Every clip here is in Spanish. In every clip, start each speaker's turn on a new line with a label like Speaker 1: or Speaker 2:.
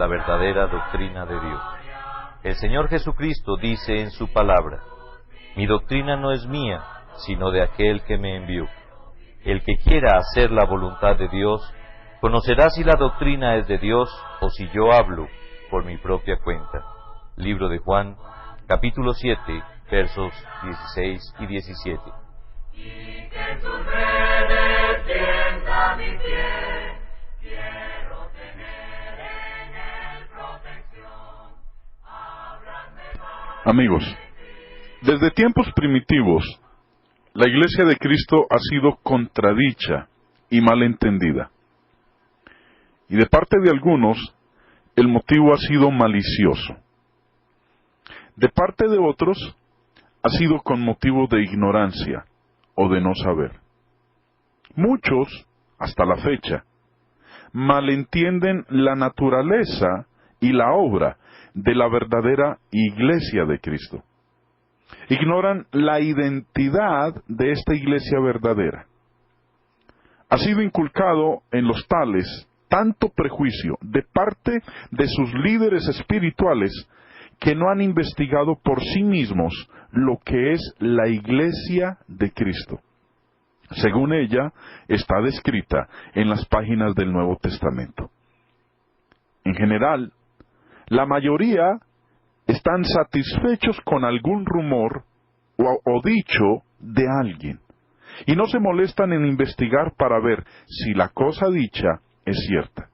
Speaker 1: la verdadera doctrina de Dios. El Señor Jesucristo dice en su palabra: mi doctrina no es mía, sino de aquel que me envió. El que quiera hacer la voluntad de Dios, conocerá si la doctrina es de Dios o si yo hablo por mi propia cuenta. Libro de Juan, capítulo 7, versos 16 y 17.
Speaker 2: Y que tus redes tienda mi pie, quiero tener en él protección.
Speaker 3: Amigos, desde tiempos primitivos, la Iglesia de Cristo ha sido contradicha y malentendida. Y de parte de algunos, el motivo ha sido malicioso. De parte de otros, ha sido con motivo de ignorancia o de no saber. Muchos, hasta la fecha, malentienden la naturaleza y la obra de la verdadera Iglesia de Cristo. Ignoran la identidad de esta Iglesia verdadera. Ha sido inculcado en los tales tanto prejuicio de parte de sus líderes espirituales que no han investigado por sí mismos lo que es la Iglesia de Cristo, según ella está descrita en las páginas del Nuevo Testamento. En general, la mayoría están satisfechos con algún rumor o dicho de alguien, y no se molestan en investigar para ver si la cosa dicha es cierta.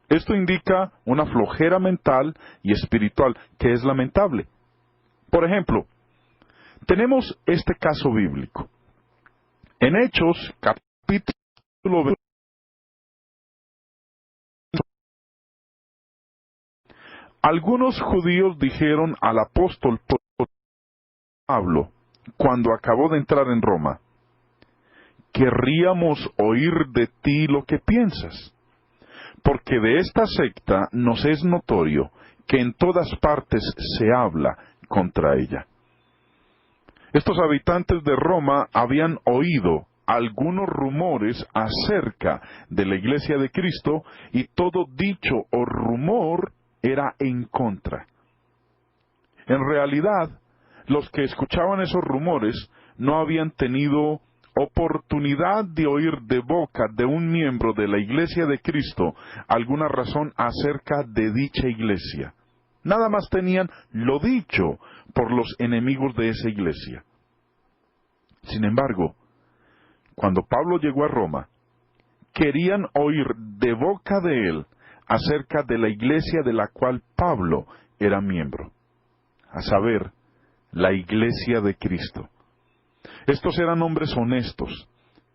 Speaker 3: Esto indica una flojera mental y espiritual que es lamentable. Por ejemplo, tenemos este caso bíblico. En Hechos, capítulo 20, algunos judíos dijeron al apóstol Pablo, cuando acabó de entrar en Roma: querríamos oír de ti lo que piensas, porque de esta secta nos es notorio que en todas partes se habla contra ella. Estos habitantes de Roma habían oído algunos rumores acerca de la Iglesia de Cristo y todo dicho o rumor era en contra. En realidad, los que escuchaban esos rumores no habían tenido oportunidad de oír de boca de un miembro de la Iglesia de Cristo alguna razón acerca de dicha Iglesia. Nada más tenían lo dicho por los enemigos de esa Iglesia. Sin embargo, cuando Pablo llegó a Roma, querían oír de boca de él acerca de la Iglesia de la cual Pablo era miembro, a saber, la Iglesia de Cristo. Estos eran hombres honestos,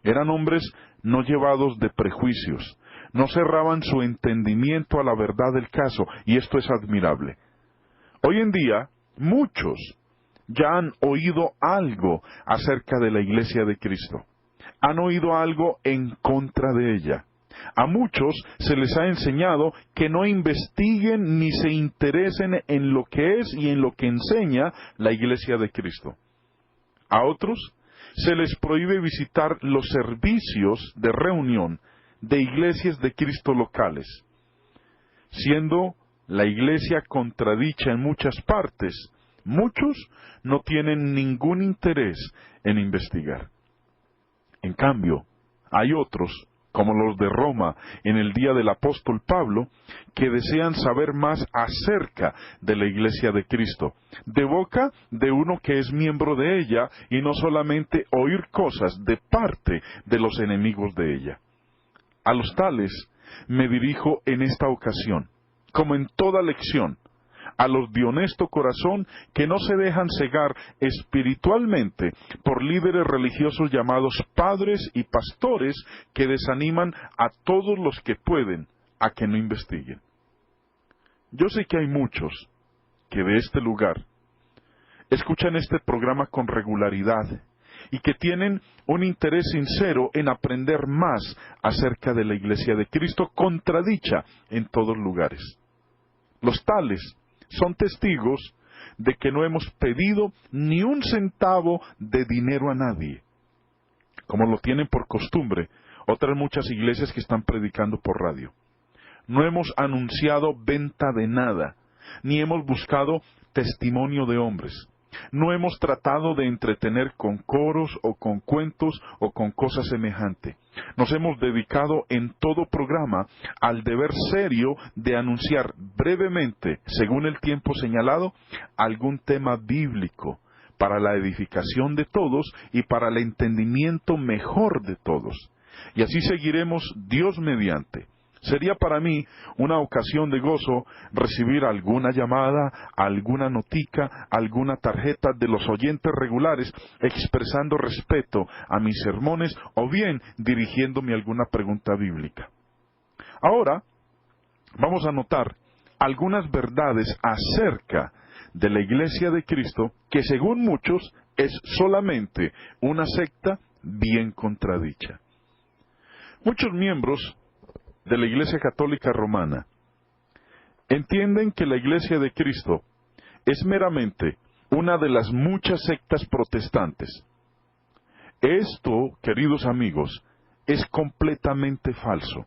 Speaker 3: eran hombres no llevados de prejuicios, no cerraban su entendimiento a la verdad del caso, y esto es admirable. Hoy en día, muchos ya han oído algo acerca de la Iglesia de Cristo, han oído algo en contra de ella. A muchos se les ha enseñado que no investiguen ni se interesen en lo que es y en lo que enseña la Iglesia de Cristo. A otros se les prohíbe visitar los servicios de reunión de iglesias de Cristo locales, siendo la iglesia contradicha en muchas partes. Muchos no tienen ningún interés en investigar. En cambio, hay otros, como los de Roma en el día del apóstol Pablo, que desean saber más acerca de la Iglesia de Cristo, de boca de uno que es miembro de ella, y no solamente oír cosas de parte de los enemigos de ella. A los tales me dirijo en esta ocasión, como en toda lección, a los de honesto corazón que no se dejan cegar espiritualmente por líderes religiosos llamados padres y pastores que desaniman a todos los que pueden a que no investiguen. Yo sé que hay muchos que de este lugar escuchan este programa con regularidad y que tienen un interés sincero en aprender más acerca de la Iglesia de Cristo contradicha en todos lugares. Los tales son testigos de que no hemos pedido ni un centavo de dinero a nadie, como lo tienen por costumbre otras muchas iglesias que están predicando por radio. no hemos anunciado venta de nada, ni hemos buscado testimonio de hombres. No hemos tratado de entretener con coros o con cuentos o con cosas semejantes. Nos hemos dedicado en todo programa al deber serio de anunciar brevemente, según el tiempo señalado, algún tema bíblico para la edificación de todos y para el entendimiento mejor de todos. Y así seguiremos Dios mediante. Sería para mí una ocasión de gozo recibir alguna llamada, alguna notica, alguna tarjeta de los oyentes regulares expresando respeto a mis sermones o bien dirigiéndome alguna pregunta bíblica. Ahora vamos a notar algunas verdades acerca de la Iglesia de Cristo que según muchos es solamente una secta bien contradicha. Muchos miembros de la Iglesia Católica Romana entienden que la Iglesia de Cristo es meramente una de las muchas sectas protestantes. Esto, queridos amigos, es completamente falso.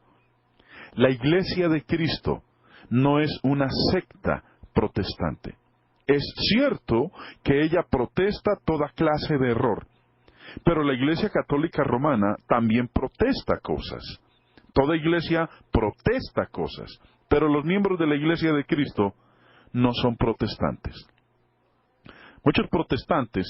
Speaker 3: La Iglesia de Cristo no es una secta protestante. Es cierto que ella protesta toda clase de error, pero la Iglesia Católica Romana también protesta cosas. Toda iglesia protesta cosas, pero los miembros de la Iglesia de Cristo no son protestantes. Muchos protestantes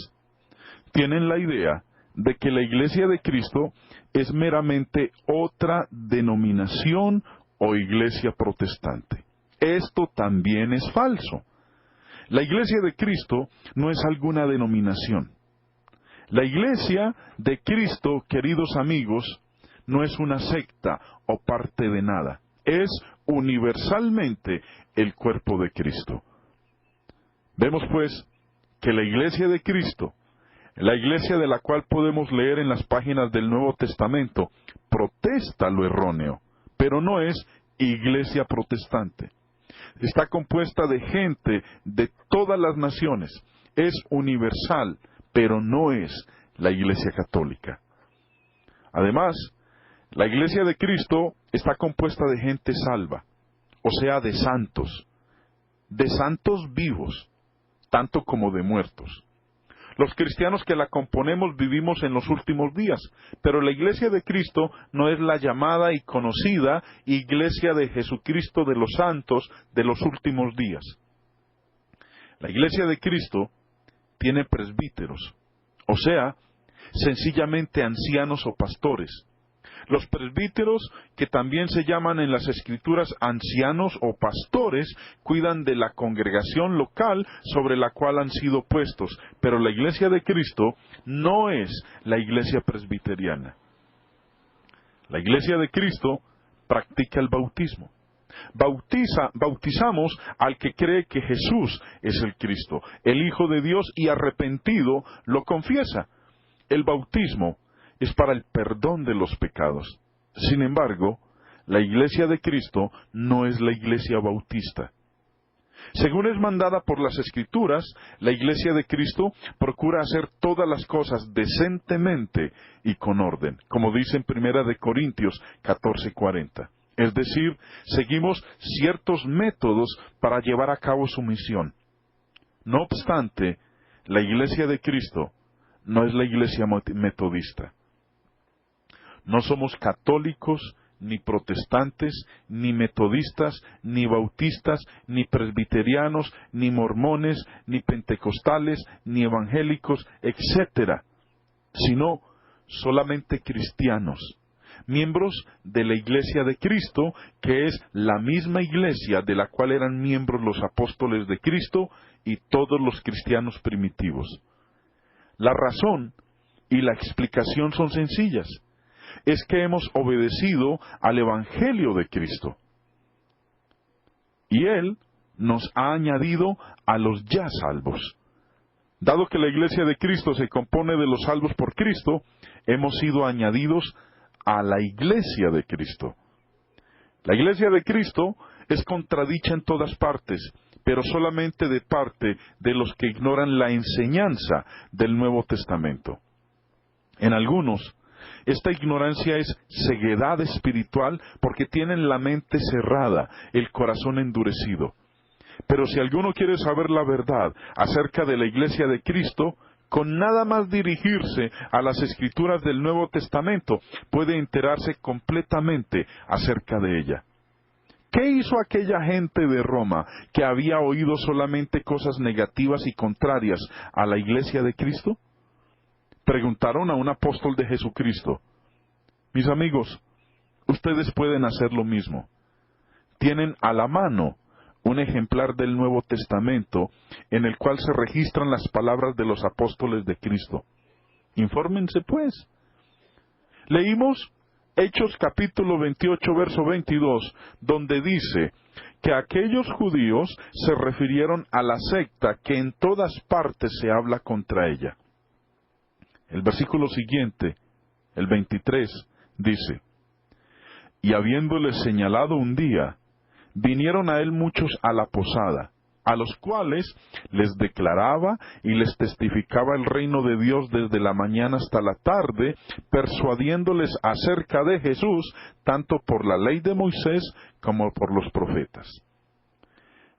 Speaker 3: tienen la idea de que la Iglesia de Cristo es meramente otra denominación o iglesia protestante. Esto también es falso. La Iglesia de Cristo no es alguna denominación. La Iglesia de Cristo, queridos amigos, no es una secta o parte de nada. Es universalmente el cuerpo de Cristo. Vemos pues que la Iglesia de Cristo, la iglesia de la cual podemos leer en las páginas del Nuevo Testamento, protesta lo erróneo, pero no es iglesia protestante. Está compuesta de gente de todas las naciones. Es universal, pero no es la Iglesia católica. Además, la Iglesia de Cristo está compuesta de gente salva, o sea, de santos vivos, tanto como de muertos. Los cristianos que la componemos vivimos en los últimos días, pero la Iglesia de Cristo no es la llamada y conocida Iglesia de Jesucristo de los santos de los últimos días. La Iglesia de Cristo tiene presbíteros, o sea, sencillamente ancianos o pastores. Los presbíteros, que también se llaman en las Escrituras ancianos o pastores, cuidan de la congregación local sobre la cual han sido puestos, pero la Iglesia de Cristo no es la Iglesia presbiteriana. La Iglesia de Cristo practica el bautismo. Bautizamos al que cree que Jesús es el Cristo, el Hijo de Dios, y arrepentido lo confiesa. El bautismo es para el perdón de los pecados. Sin embargo, la Iglesia de Cristo no es la Iglesia bautista. Según es mandada por las Escrituras, la Iglesia de Cristo procura hacer todas las cosas decentemente y con orden, como dice en 1 Corintios 14:40. Es decir, seguimos ciertos métodos para llevar a cabo su misión. No obstante, la Iglesia de Cristo no es la Iglesia metodista. No somos católicos, ni protestantes, ni metodistas, ni bautistas, ni presbiterianos, ni mormones, ni pentecostales, ni evangélicos, etc., sino solamente cristianos, miembros de la Iglesia de Cristo, que es la misma Iglesia de la cual eran miembros los apóstoles de Cristo y todos los cristianos primitivos. La razón y la explicación son sencillas. Es que hemos obedecido al Evangelio de Cristo. Y Él nos ha añadido a los ya salvos. Dado que la Iglesia de Cristo se compone de los salvos por Cristo, hemos sido añadidos a la Iglesia de Cristo. La Iglesia de Cristo es contradicha en todas partes, pero solamente de parte de los que ignoran la enseñanza del Nuevo Testamento. En algunos, Esta ignorancia es ceguedad espiritual porque tienen la mente cerrada, el corazón endurecido. Pero si alguno quiere saber la verdad acerca de la iglesia de Cristo, con nada más dirigirse a las Escrituras del Nuevo Testamento, puede enterarse completamente acerca de ella. ¿Qué hizo aquella gente de Roma que había oído solamente cosas negativas y contrarias a la iglesia de Cristo? Preguntaron a un apóstol de Jesucristo. Mis amigos, ustedes pueden hacer lo mismo. Tienen a la mano un ejemplar del Nuevo Testamento en el cual se registran las palabras de los apóstoles de Cristo. Infórmense pues. Leímos Hechos capítulo 28, verso 22, donde dice que aquellos judíos se refirieron a la secta que en todas partes se habla contra ella. El versículo siguiente, el 23, dice: y habiéndoles señalado un día, vinieron a él muchos a la posada, a los cuales les declaraba y les testificaba el reino de Dios desde la mañana hasta la tarde, persuadiéndoles acerca de Jesús, tanto por la ley de Moisés como por los profetas.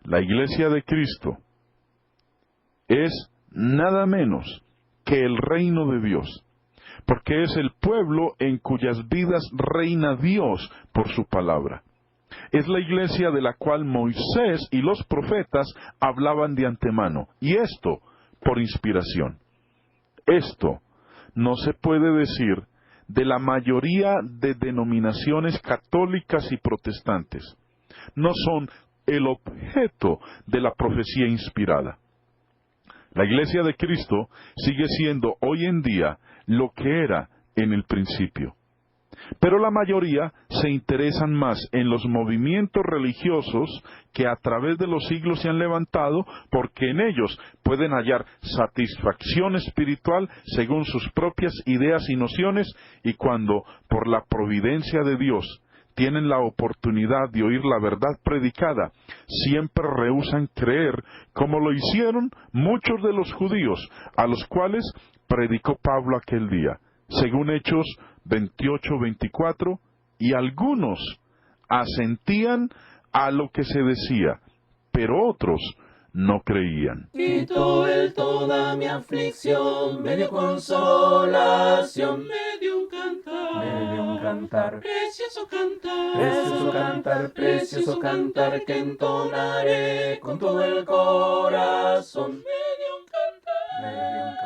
Speaker 3: La iglesia de Cristo es nada menos que el reino de Dios, porque es el pueblo en cuyas vidas reina Dios por su palabra. Es la iglesia de la cual Moisés y los profetas hablaban de antemano, y esto por inspiración. Esto no se puede decir de la mayoría de denominaciones católicas y protestantes. No son el objeto de la profecía inspirada. La iglesia de Cristo sigue siendo hoy en día lo que era en el principio. Pero la mayoría se interesan más en los movimientos religiosos que a través de los siglos se han levantado, porque en ellos pueden hallar satisfacción espiritual según sus propias ideas y nociones, y cuando, por la providencia de Dios, tienen la oportunidad de oír la verdad predicada, siempre rehúsan creer, como lo hicieron muchos de los judíos, a los cuales predicó Pablo aquel día, según Hechos 28-24, y algunos asentían a lo que se decía, pero otros no creían.
Speaker 4: Quitó él toda mi aflicción, me dio consolación, me dio un cantar, precioso cantar, que entonaré con todo el corazón, me dio un cantar.